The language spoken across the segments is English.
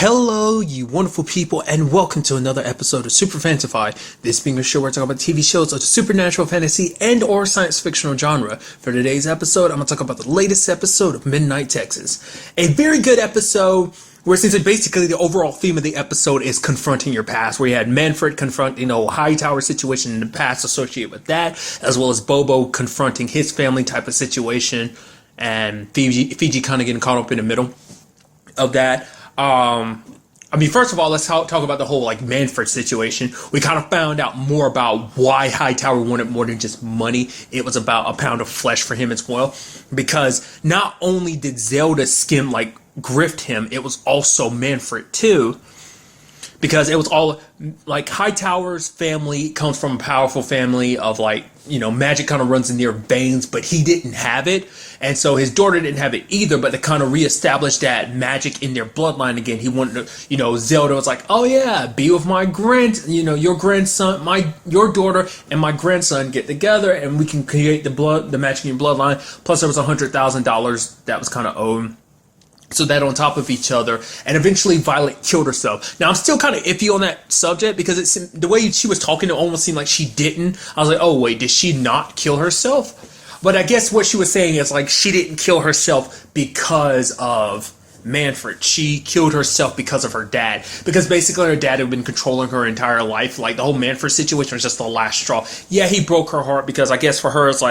Hello, you wonderful people, and welcome to another episode of Super-Fanta-Fi. This being a show where I talk about TV shows of the supernatural, fantasy, and or science fictional genre. For today's episode, I'm going to talk about the latest episode of Midnight Texas. A very good episode where it seems that basically the overall theme of the episode is confronting your past, where you had Manfred confronting a Hightower situation in the past associated with that, as well as Bobo confronting his family type of situation, and Fiji kind of getting caught up in the middle of that. First of all, let's talk about the whole Manfred situation. We kind of found out more about why Hightower wanted more than just money. It was about a pound of flesh for him as well, because not only did Zelda grift him, it was also Manfred too. Because it was all Hightower's family comes from a powerful family of magic kind of runs in their veins, but he didn't have it. And so his daughter didn't have it either, but to kind of reestablish that magic in their bloodline again, he wanted to, Zelda was like, oh yeah, be with my your grandson, your daughter and my grandson get together and we can create the magic in your bloodline. Plus there was $100,000 that was kind of owed. So that on top of each other, and eventually Violet killed herself. Now I'm still kind of iffy on that subject because the way she was talking, it almost seemed like she didn't. I was like, oh wait, did she not kill herself? But I guess what she was saying is she didn't kill herself because of Manfred. She killed herself because of her dad. Because basically her dad had been controlling her entire life. The whole Manfred situation was just the last straw. Yeah, he broke her heart because I guess for her it's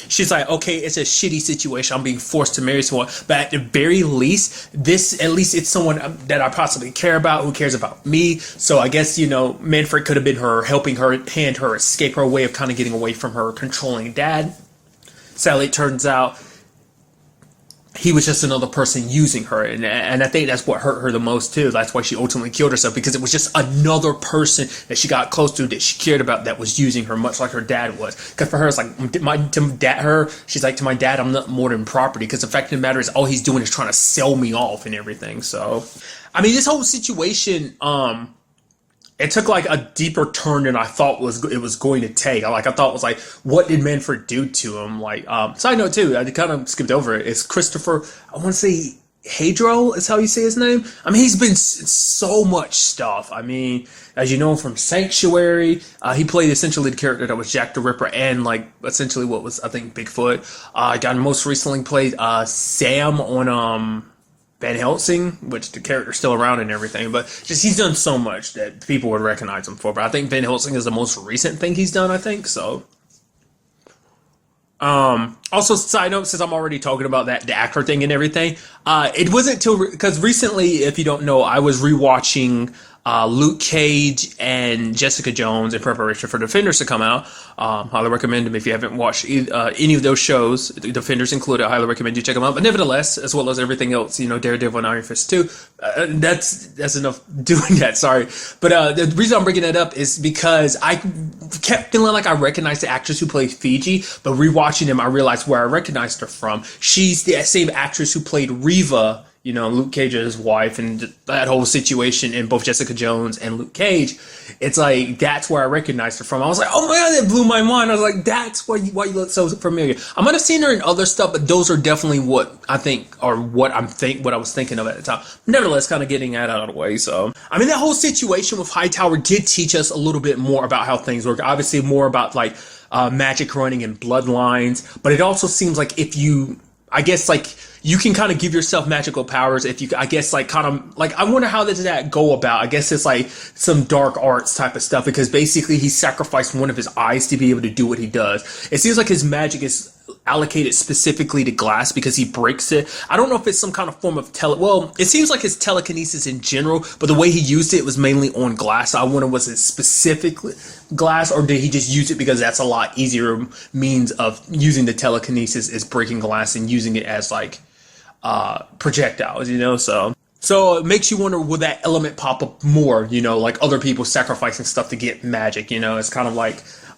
she's like, okay, it's a shitty situation. I'm being forced to marry someone. But at the very least, it's someone that I possibly care about, who cares about me. So I guess, Manfred could have been helping her escape, her way of kind of getting away from her controlling dad. Sadly, it turns out he was just another person using her, and I think that's what hurt her the most too. That's why she ultimately killed herself, because it was just another person that she got close to, that she cared about, that was using her, much like her dad was. Because for her, it's she's like, to my dad, I'm not more than property. Because the fact of the matter is, all he's doing is trying to sell me off and everything. So, this whole situation, it took a deeper turn than I thought it was going to take. I thought it was what did Manfred do to him? Side note too, I kind of skipped over it. It's Christopher, I want to say Hadro is how you say his name. He's been so much stuff. As you know him from Sanctuary, he played essentially the character that was Jack the Ripper and essentially what was, I think, Bigfoot. Got most recently played Sam on Van Helsing, which the character's still around and everything, but just he's done so much that people would recognize him for. But I think Van Helsing is the most recent thing he's done, I think, so. Also, side note, since I'm already talking about the actor thing and everything, it wasn't because recently, if you don't know, I was rewatching Luke Cage and Jessica Jones in preparation for Defenders to come out. Highly recommend them if you haven't watched any of those shows, Defenders included. I highly recommend you check them out. But nevertheless, as well as everything else, Daredevil and Iron Fist 2, that's enough doing that, sorry. But the reason I'm bringing that up is because I kept feeling like I recognized the actress who played Fiji, but rewatching them, I realized where I recognized her from. She's the same actress who played Reva, Luke Cage's wife, and that whole situation in both Jessica Jones and Luke Cage. It's that's where I recognized her from. I was like, oh my god, that blew my mind. I was like, that's why you look so familiar. I might have seen her in other stuff, but those are definitely what I think, or what I was thinking of at the time. Nevertheless, kind of getting that out of the way. So, that whole situation with Hightower did teach us a little bit more about how things work. Obviously, more about magic running and bloodlines, but it also seems if you, you can kind of give yourself magical powers if you, I wonder how does that go about? I guess it's some dark arts type of stuff, because basically he sacrificed one of his eyes to be able to do what he does. It seems like his magic is allocated specifically to glass because he breaks it. I don't know if it's some kind of form of it seems like his telekinesis in general, but the way he used it was mainly on glass. I wonder, was it specifically glass, or did he just use it because that's a lot easier means of using the telekinesis, is breaking glass and using it as projectiles, so it makes you wonder, will that element pop up more, other people sacrificing stuff to get magic, it's kind of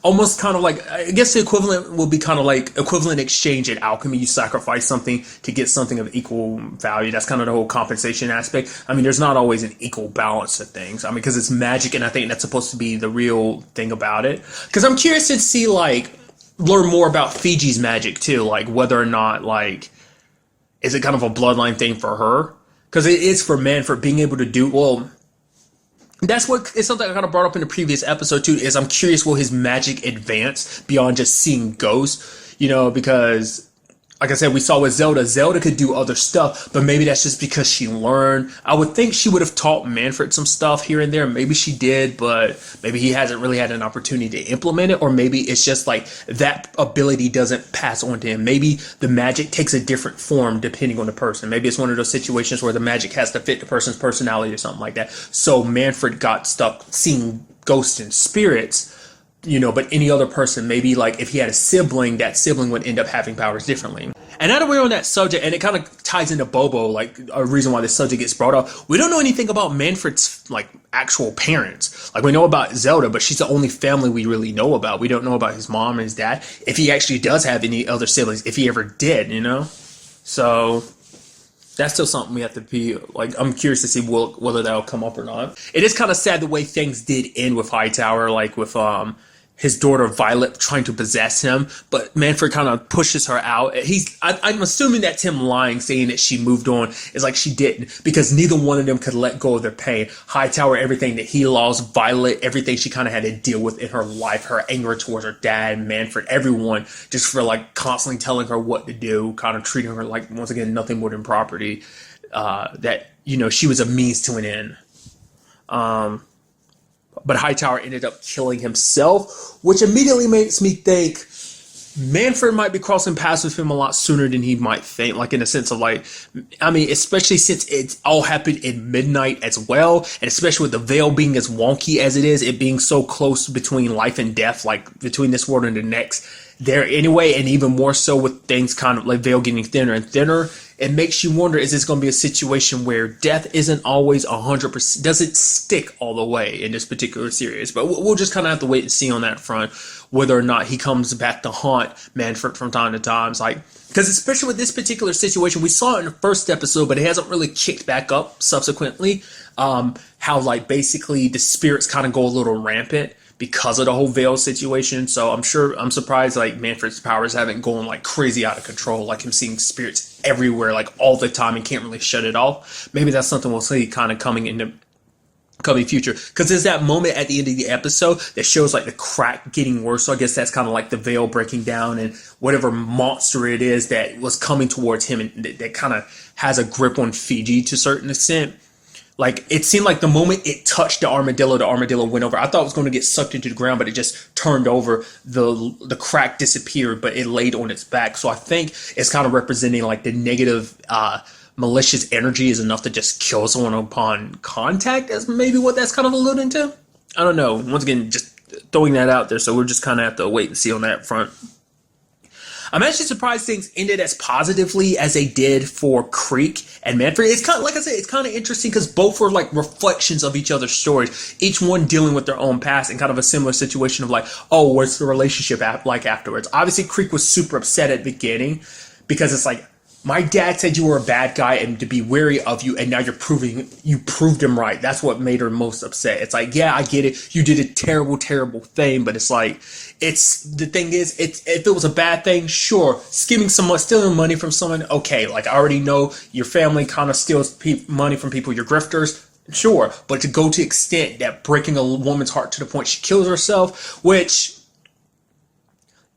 almost kind of I guess the equivalent will be kind of equivalent exchange in alchemy. You sacrifice something to get something of equal value. That's kind of the whole compensation aspect. There's not always an equal balance of things. Because it's magic, and I think that's supposed to be the real thing about it. Because I'm curious to see, learn more about Fiji's magic too, whether or not, is it kind of a bloodline thing for her? because it is for Manfred being able to do, well, that's what it's something I kind of brought up in the previous episode too, is I'm curious, will his magic advance beyond just seeing ghosts, because like I said, we saw with Zelda. Zelda could do other stuff, but maybe that's just because she learned. I would think she would have taught Manfred some stuff here and there. Maybe she did, but maybe he hasn't really had an opportunity to implement it. Or maybe it's just like that ability doesn't pass on to him. Maybe the magic takes a different form depending on the person. Maybe it's one of those situations where the magic has to fit the person's personality or something like that. So Manfred got stuck seeing ghosts and spirits. But any other person, maybe like if he had a sibling, that sibling would end up having powers differently. And now that we're on that subject, and it kind of ties into Bobo, like a reason why this subject gets brought up, we don't know anything about Manfred's like actual parents. Like we know about Zelda, but she's the only family we really know about. We don't know about his mom and his dad, if he actually does have any other siblings, if he ever did, So that's still something we have to be, like, I'm curious to see whether that'll come up or not. It is kind of sad the way things did end with Hightower, like with his daughter Violet trying to possess him, but Manfred kind of pushes her out. I'm assuming that's him lying, saying that she moved on. It's like she didn't, because neither one of them could let go of their pain. Hightower, everything that he lost, Violet, everything she kind of had to deal with in her life, her anger towards her dad, Manfred, everyone, just for like constantly telling her what to do, kind of treating her like, once again, nothing more than property, that, she was a means to an end. But Hightower ended up killing himself, which immediately makes me think Manfred might be crossing paths with him a lot sooner than he might think, like in the sense of like, especially since it all happened in midnight as well, and especially with the veil being as wonky as it is, it being so close between life and death, like between this world and the next there anyway, and even more so with things kind of like veil getting thinner and thinner. It makes you wonder, is this going to be a situation where death isn't always 100%, doesn't stick all the way in this particular series? But we'll just kind of have to wait and see on that front, whether or not he comes back to haunt Manfred from time to time. It's like, because especially with this particular situation, we saw it in the first episode, but it hasn't really kicked back up subsequently. How like basically the spirits kind of go a little rampant because of the whole veil situation. So I'm surprised like Manfred's powers haven't gone like crazy out of control, like him seeing spirits everywhere like all the time and can't really shut it off. Maybe that's something we'll see kind of coming in the coming future, because there's that moment at the end of the episode that shows like the crack getting worse. So I guess that's kind of like the veil breaking down, and whatever monster it is that was coming towards him and that kind of has a grip on Fiji to a certain extent. Like, it seemed like the moment it touched the armadillo went over. I thought it was going to get sucked into the ground, but it just turned over. The crack disappeared, but it laid on its back. So I think it's kind of representing like the negative, malicious energy is enough to just kill someone upon contact. That's maybe what that's kind of alluding to. I don't know. Once again, just throwing that out there. So we'll just kind of have to wait and see on that front. I'm actually surprised things ended as positively as they did for Creek and Manfred. It's kind of, like I said, it's kind of interesting because both were like reflections of each other's stories, each one dealing with their own past and kind of a similar situation of like, oh, what's the relationship like afterwards? Obviously, Creek was super upset at the beginning because it's like, my dad said you were a bad guy and to be wary of you, and now you proved him right. That's what made her most upset. It's like, yeah, I get it. You did a terrible, terrible thing, but it's like, the thing is, if it was a bad thing, sure, stealing money from someone, okay, like I already know your family kind of steals money from people, you're grifters, sure, but to go to the extent that breaking a woman's heart to the point she kills herself, which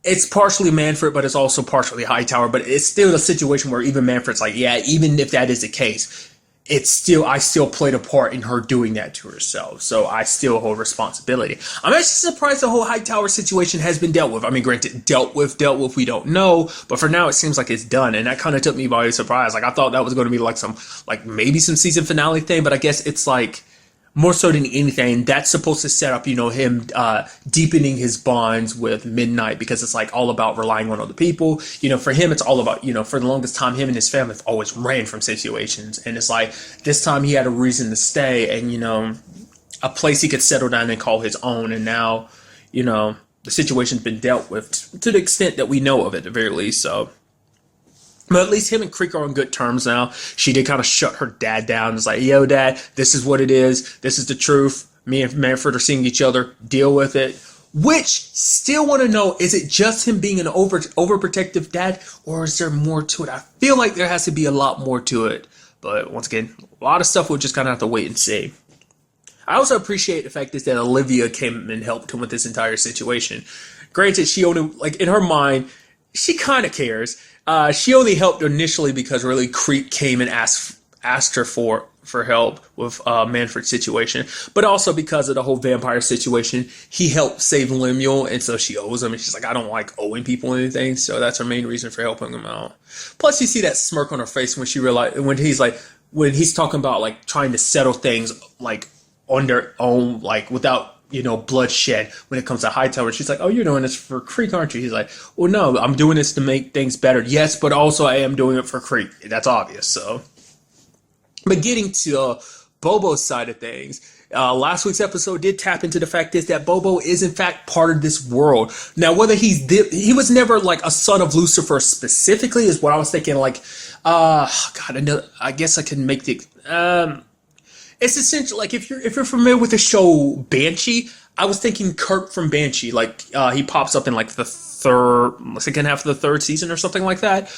it's partially Manfred, but it's also partially Hightower, but it's still a situation where even Manfred's like, yeah, even if that is the case, I still played a part in her doing that to herself, so I still hold responsibility. I'm actually surprised the whole Hightower situation has been dealt with. I mean, granted, dealt with, we don't know, but for now it seems like it's done, and that kind of took me by surprise. Like, I thought that was going to be like maybe some season finale thing, but I guess it's like, more so than anything, that's supposed to set up, him deepening his bonds with Midnight, because it's like all about relying on other people. For him, it's all about, for the longest time, him and his family have always ran from situations. And it's like, this time he had a reason to stay and, a place he could settle down and call his own. And now, the situation's been dealt with to the extent that we know of it, at the very least. So, but at least him and Creek are on good terms now. She did kind of shut her dad down. It's like, yo, Dad, this is what it is. This is the truth. Me and Manfred are seeing each other. Deal with it. Which, still want to know, is it just him being an overprotective dad, or is there more to it? I feel like there has to be a lot more to it. But once again, a lot of stuff we'll just kind of have to wait and see. I also appreciate the fact that Olivia came and helped him with this entire situation. Granted, she only, like, in her mind, she kind of cares. She only helped initially because really Creek came and asked her for help with Manfred's situation, but also because of the whole vampire situation, he helped save Lemuel, and so she owes him, and she's like, I don't like owing people anything, so that's her main reason for helping him out. Plus, you see that smirk on her face when when he's talking about like trying to settle things like on their own, like without bloodshed when it comes to Hightower. She's like, oh, you're doing this for Creek, aren't you? He's like, well, no, I'm doing this to make things better. Yes, but also I am doing it for Creek. That's obvious, so. But getting to Bobo's side of things, last week's episode did tap into the fact that Bobo is in fact part of this world. Now, whether he was never like a son of Lucifer specifically is what I was thinking. Like, I guess I can make the. It's essentially like if you're familiar with the show Banshee, I was thinking Kirk from Banshee. Like he pops up in like the second half of the third season or something like that.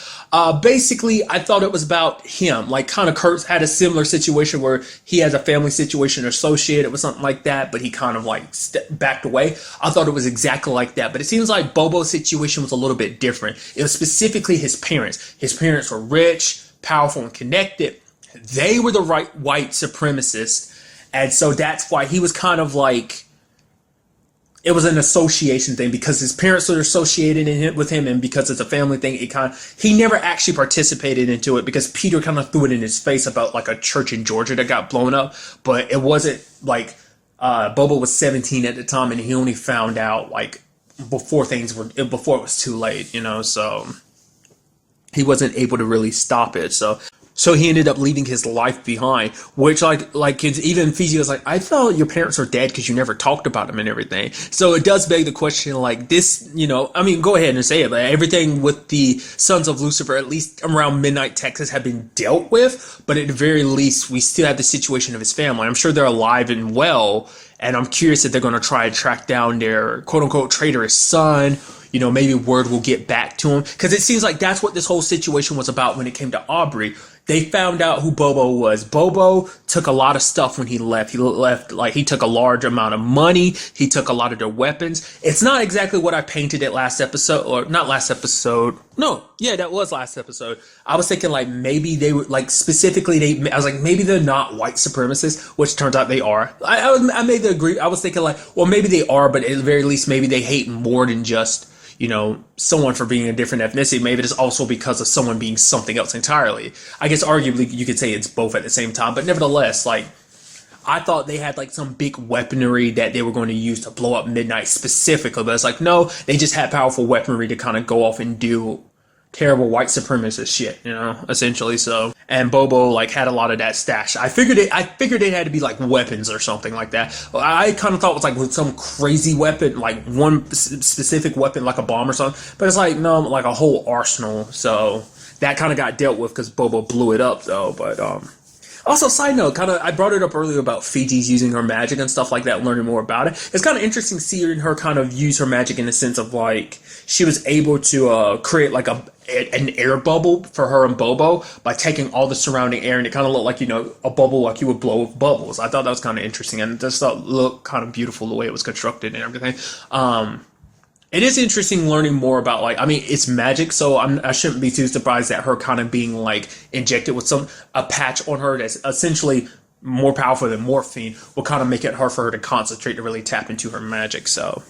Basically, I thought it was about him. Like kind of Kirk had a similar situation where he has a family situation associated with something like that, but he kind of like backed away. I thought it was exactly like that, but it seems like Bobo's situation was a little bit different. It was specifically his parents. His parents were rich, powerful, and connected. They were the right white supremacists, and so that's why he was kind of like, it was an association thing because his parents were associated with him, and because it's a family thing, he never actually participated into it because Peter kind of threw it in his face about like a church in Georgia that got blown up, but it wasn't like Bobo was 17 at the time, and he only found out like before it was too late, so he wasn't able to really stop it. So he ended up leaving his life behind, which like even Fiji was like, I thought your parents were dead because you never talked about them and everything. So it does beg the question, like this, I mean, go ahead and say it, but everything with the Sons of Lucifer, at least around Midnight Texas, have been dealt with. But at the very least, we still have the situation of his family. I'm sure they're alive and well, and I'm curious if they're going to try to track down their quote unquote traitorous son. Maybe word will get back to him, because it seems like that's what this whole situation was about when it came to Aubrey. They found out who Bobo was. Bobo took a lot of stuff when he left. He left, like, he took a large amount of money. He took a lot of their weapons. It's not exactly what I painted it last episode, or not last episode. No, yeah, that was last episode. I was thinking, like, maybe they were, like, specifically, I was like, maybe they're not white supremacists, which turns out they are. I made the agree. I was thinking, like, well, maybe they are, but at the very least, maybe they hate more than just, someone for being a different ethnicity. Maybe it's also because of someone being something else entirely. I guess arguably you could say it's both at the same time, but nevertheless, like, I thought they had like some big weaponry that they were going to use to blow up Midnight specifically, but it's like, no, they just had powerful weaponry to kind of go off and do terrible white supremacist shit, essentially. So, and Bobo like had a lot of that stash. I figured it had to be like weapons or something like that. I kind of thought it was like with some crazy weapon, like one specific weapon, like a bomb or something. But it's like, no, like a whole arsenal. So that kind of got dealt with because Bobo blew it up though. But also, side note, I brought it up earlier about Fiji's using her magic and stuff like that, learning more about it. It's kind of interesting seeing her kind of use her magic in the sense of, like, she was able to create, like, an air bubble for her and Bobo by taking all the surrounding air, and it kind of looked like, a bubble like you would blow with bubbles. I thought that was kind of interesting, and it just looked kind of beautiful the way it was constructed and everything. It is interesting learning more about, like, I mean, it's magic, so I shouldn't be too surprised at her kind of being, like, injected with a patch on her that's essentially more powerful than morphine will kind of make it hard for her to concentrate to really tap into her magic, so.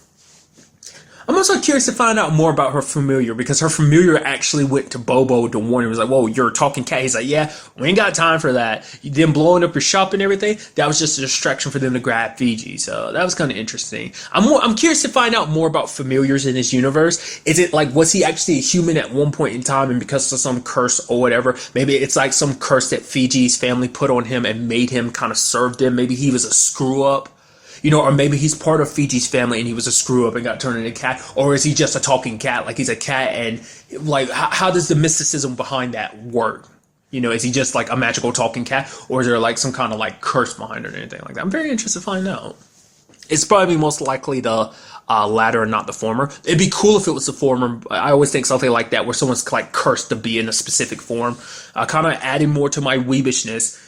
I'm also curious to find out more about her familiar, because her familiar actually went to Bobo to warn him. He was like, whoa, you're a talking cat. He's like, yeah, we ain't got time for that. Them blowing up your shop and everything, that was just a distraction for them to grab Fiji. So that was kind of interesting. I'm curious to find out more about familiars in this universe. Is it like, was he actually a human at one point in time, and because of some curse or whatever, maybe it's like some curse that Fiji's family put on him and made him kind of serve them. Maybe he was a screw up. Or maybe he's part of Fiji's family and he was a screw up and got turned into a cat. Or is he just a talking cat? Like, he's a cat, and like, how does the mysticism behind that work? Is he just like a magical talking cat, or is there like some kind of like curse behind it or anything like that? I'm very interested to find out. It's probably most likely the latter and not the former. It'd be cool if it was the former. I always think something like that where someone's like cursed to be in a specific form. Kind of adding more to my weebishness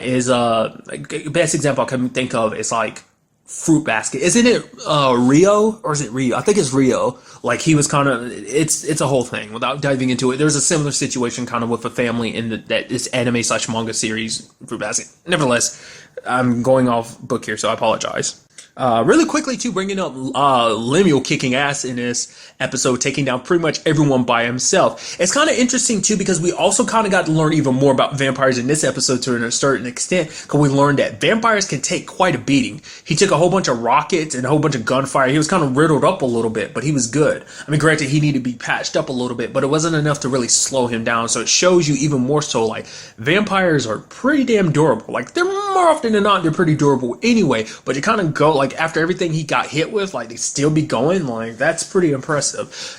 is like, best example I can think of is like Fruit Basket. Isn't it Rio or is it Rio? I think it's Rio. Like he was kind of it's a whole thing. Without diving into it, there's a similar situation kind of with a family in that this anime slash manga series Fruit Basket. Nevertheless, I'm going off book here, so I apologize. Really quickly too, bringing up Lemuel kicking ass in this episode, taking down pretty much everyone by himself. It's kind of interesting too because we also kind of got to learn even more about vampires in this episode to a certain extent, because we learned that vampires can take quite a beating. He took a whole bunch of rockets and a whole bunch of gunfire. He was kind of riddled up a little bit, but he was good. I mean, granted, he needed to be patched up a little bit, but it wasn't enough to really slow him down. So it shows you even more so like vampires are pretty damn durable. Like they're more often than not, they're pretty durable anyway, but you kind of go like after everything he got hit with, like they still be going. Like that's pretty impressive.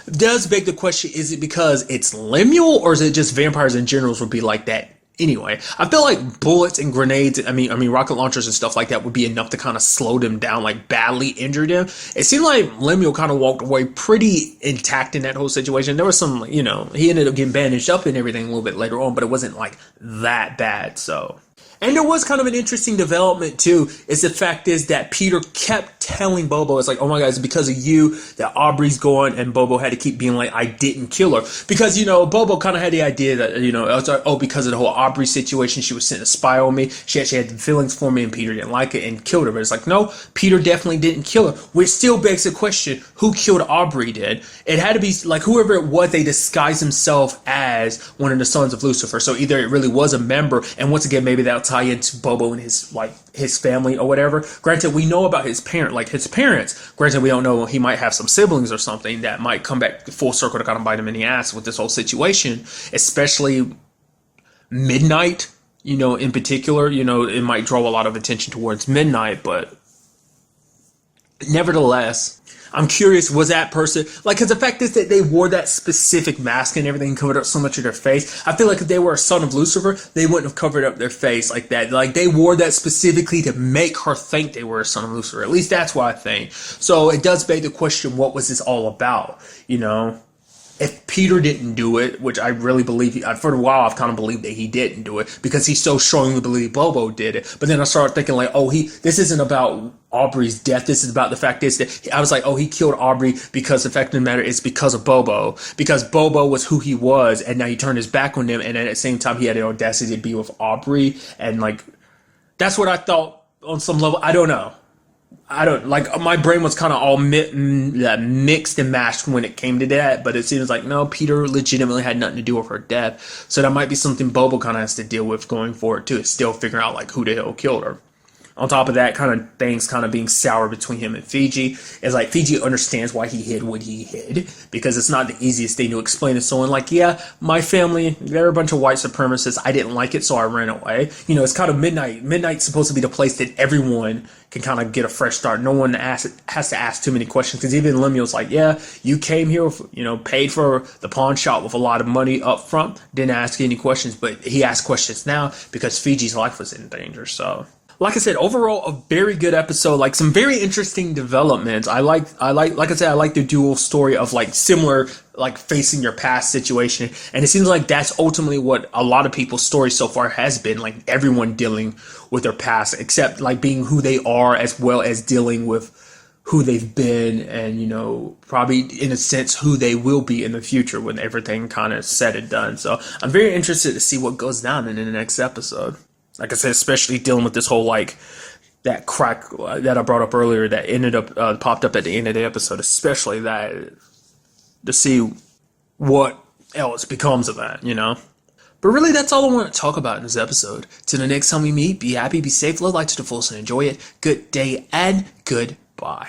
It does beg the question, is it because it's Lemuel or is it just vampires in general would be like that anyway? I feel like bullets and grenades, I mean rocket launchers and stuff like that would be enough to kind of slow them down, like badly injure them. It seemed like Lemuel kind of walked away pretty intact in that whole situation. There was some, he ended up getting bandaged up and everything a little bit later on, but it wasn't like that bad. So, and there was kind of an interesting development too, is the fact is that Peter kept telling Bobo, it's like, oh my God, it's because of you that Aubrey's going, and Bobo had to keep being like, I didn't kill her. Because, Bobo kind of had the idea that, it was like, oh, because of the whole Aubrey situation, she was sent a spy on me. She actually had feelings for me and Peter didn't like it and killed her. But it's like, no, Peter definitely didn't kill her. Which still begs the question, who killed Aubrey then? It had to be like whoever it was, they disguised himself as one of the sons of Lucifer. So either it really was a member, and once again, maybe that'll tie into Bobo and his family or whatever. Granted, we know about his parents. Granted, we don't know, he might have some siblings or something that might come back full circle to kind of bite him in the ass with this whole situation, especially Midnight, in particular. It might draw a lot of attention towards Midnight, but nevertheless, I'm curious, was that person, because the fact is that they wore that specific mask and everything covered up so much of their face. I feel like if they were a son of Lucifer, they wouldn't have covered up their face like that. Like, they wore that specifically to make her think they were a son of Lucifer. At least that's what I think. So it does beg the question, what was this all about, If Peter didn't do it, which I really believe, for a while I've kind of believed that he didn't do it because he so strongly believed Bobo did it. But then I started thinking like, this isn't about Aubrey's death. This is about the fact is that I was like, he killed Aubrey because the fact of the matter is because of Bobo. Because Bobo was who he was, and now he turned his back on him, and at the same time he had the audacity to be with Aubrey, and like, that's what I thought on some level. I don't know. My brain was kind of all mixed and mashed when it came to that, but it seems like, no, Peter legitimately had nothing to do with her death. So that might be something Bobo kind of has to deal with going forward too, is still figuring out like who the hell killed her. On top of that, kind of things kind of being sour between him and Fiji. It's like Fiji understands why he hid what he hid, because it's not the easiest thing to explain to someone like, yeah, my family, they're a bunch of white supremacists. I didn't like it, so I ran away. It's kind of Midnight. Midnight's supposed to be the place that everyone can kind of get a fresh start. No one has to ask too many questions, because even Lemuel's like, yeah, you came here, paid for the pawn shop with a lot of money up front, didn't ask any questions, but he asked questions now because Fiji's life was in danger. So, like I said, overall, a very good episode. Like, some very interesting developments. I like the dual story of like similar, like facing your past situation. And it seems like that's ultimately what a lot of people's story so far has been. Like, everyone dealing with their past, except like being who they are, as well as dealing with who they've been, and probably in a sense who they will be in the future when everything kind of said and done. So I'm very interested to see what goes down in the next episode. Like I said, especially dealing with this whole, like, that crack that I brought up earlier that ended up, popped up at the end of the episode, especially that, to see what else becomes of that, But really, that's all I want to talk about in this episode. Till the next time we meet, be happy, be safe, live life to the fullest, and enjoy it. Good day, and goodbye.